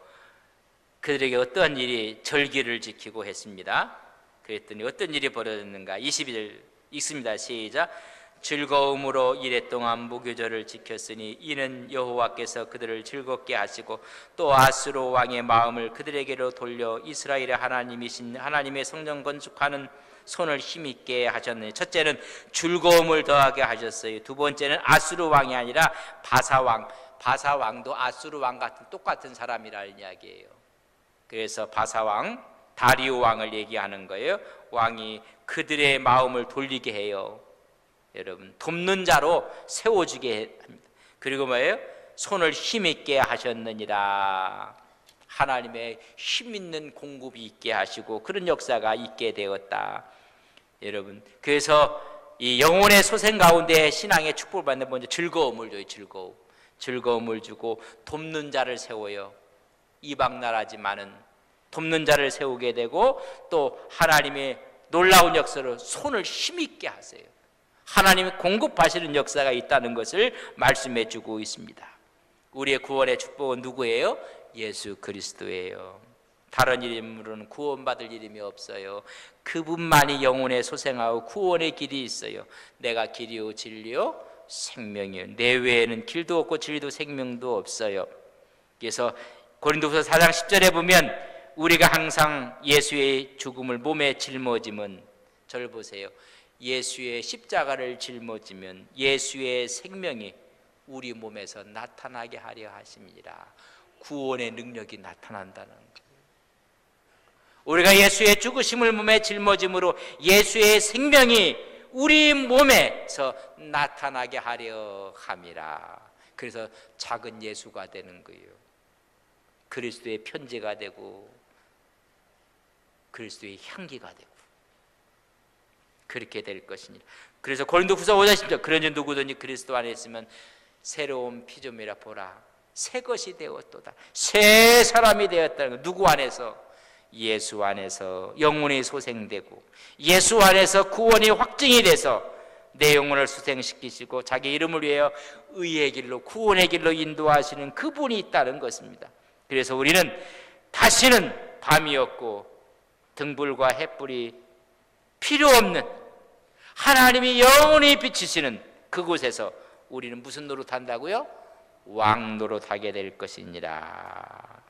[SPEAKER 1] 그들에게 어떠한 일이 절기를 지키고 했습니다. 그랬더니 어떤 일이 벌어졌는가? 22절 읽습니다. 시작. 즐거움으로 이래 동안 무교절을 지켰으니 이는 여호와께서 그들을 즐겁게 하시고 또 아수르 왕의 마음을 그들에게로 돌려 이스라엘의 하나님이신 하나님의 성전 건축하는 손을 힘있게 하셨네. 첫째는 즐거움을 더하게 하셨어요. 두 번째는 아수르 왕이 아니라 바사 왕. 바사 왕도 아수르 왕 같은 똑같은 사람이라는 이야기예요. 그래서 바사 왕, 다리오 왕을 얘기하는 거예요. 왕이 그들의 마음을 돌리게 해요. 여러분, 돕는 자로 세워주게 합니다. 그리고 뭐예요? 손을 힘있게 하셨느니라. 하나님의 힘있는 공급이 있게 하시고 그런 역사가 있게 되었다. 여러분, 그래서 이 영혼의 소생 가운데 신앙의 축복을 받는 먼저 즐거움을 줘요. 즐거움을 주고 돕는 자를 세워요. 이방 나라지만은 돕는 자를 세우게 되고 또 하나님의 놀라운 역사로 손을 힘있게 하세요. 하나님이 공급하시는 역사가 있다는 것을 말씀해 주고 있습니다. 우리의 구원의 축복은 누구예요? 예수 그리스도예요. 다른 이름으로는 구원받을 이름이 없어요. 그분만이 영혼의 소생하고 구원의 길이 있어요. 내가 길이요 진리요 생명이요. 내 외에는 길도 없고 진리도 생명도 없어요. 그래서 고린도후서 4장 10절에 보면 우리가 항상 예수의 죽음을 몸에 짊어지면, 저를 보세요. 예수의 십자가를 짊어지면 예수의 생명이 우리 몸에서 나타나게 하려 하십니다. 구원의 능력이 나타난다는 거예요. 우리가 예수의 죽으심을 몸에 짊어짐으로 예수의 생명이 우리 몸에서 나타나게 하려 함이라. 그래서 작은 예수가 되는 거예요. 그리스도의 편지가 되고 그리스도의 향기가 되고 그렇게 될 것이니라. 그래서 고린도후서 5장 10절, 그러니 누구든지 그리스도 안에 있으면 새로운 피조물이라 보라. 새 것이 되었도다. 새 사람이 되었다는 거. 누구 안에서? 예수 안에서 영혼이 소생되고 예수 안에서 구원이 확증이 돼서 내 영혼을 소생시키시고 자기 이름을 위하여 의의 길로 구원의 길로 인도하시는 그분이 있다는 것입니다. 그래서 우리는 다시는 밤이 없고 등불과 햇불이 필요 없는 하나님이 영원히 비치시는 그곳에서 우리는 무슨 노릇한다고요? 왕노릇하게 될 것이니라.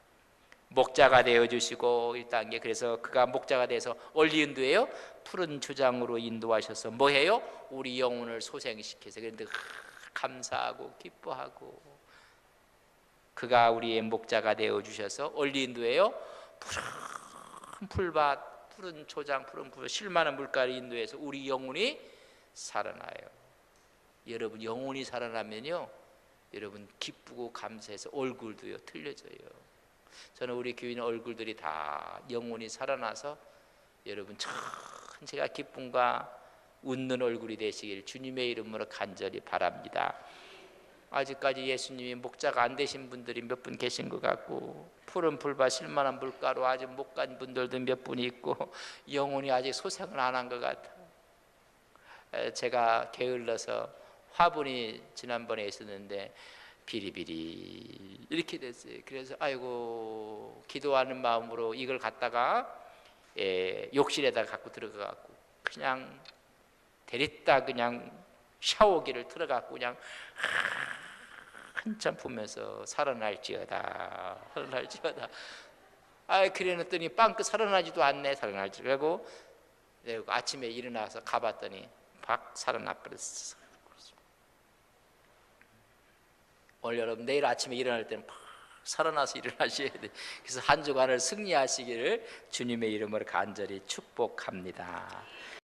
[SPEAKER 1] 목자가 되어주시고 1단계, 그래서 그가 목자가 돼서 어디 인도해요? 푸른 초장으로 인도하셔서 뭐해요? 우리 영혼을 소생시켜서 그런데 감사하고 기뻐하고 그가 우리의 목자가 되어주셔서 어디 인도해요? 푸른 풀밭, 푸른 초장, 푸른 풀, 쉴만한 물가를 인도해서 우리 영혼이 살아나요. 여러분, 영혼이 살아나면요, 여러분 기쁘고 감사해서 얼굴도요 틀려져요. 저는 우리 교인 얼굴들이 다 영혼이 살아나서 여러분 전체가 기쁨과 웃는 얼굴이 되시길 주님의 이름으로 간절히 바랍니다. 아직까지 예수님이 목자가 안 되신 분들이 몇 분 계신 것 같고 푸른 풀밭 쉴만한 물가로 아직 못 간 분들도 몇 분 있고 영혼이 아직 소생을 안 한 것 같아요. 제가 게을러서 화분이 지난번에 있었는데 비리비리 이렇게 됐어요. 그래서 아이고 기도하는 마음으로 이걸 갖다가 욕실에다 갖고 들어가갖고 그냥 데렸다 그냥 샤워기를 틀어갖고 그냥 한참 보면서 살아날지어다 그래놨더니 빵긋 살아나지도 않네. 살아날지라고 아침에 일어나서 가봤더니 박 살아나 버렸어. 오늘 여러분 내일 아침에 일어날 때는 팍 살아나서 일어나셔야 돼요. 그래서 한 주간을 승리하시기를 주님의 이름으로 간절히 축복합니다.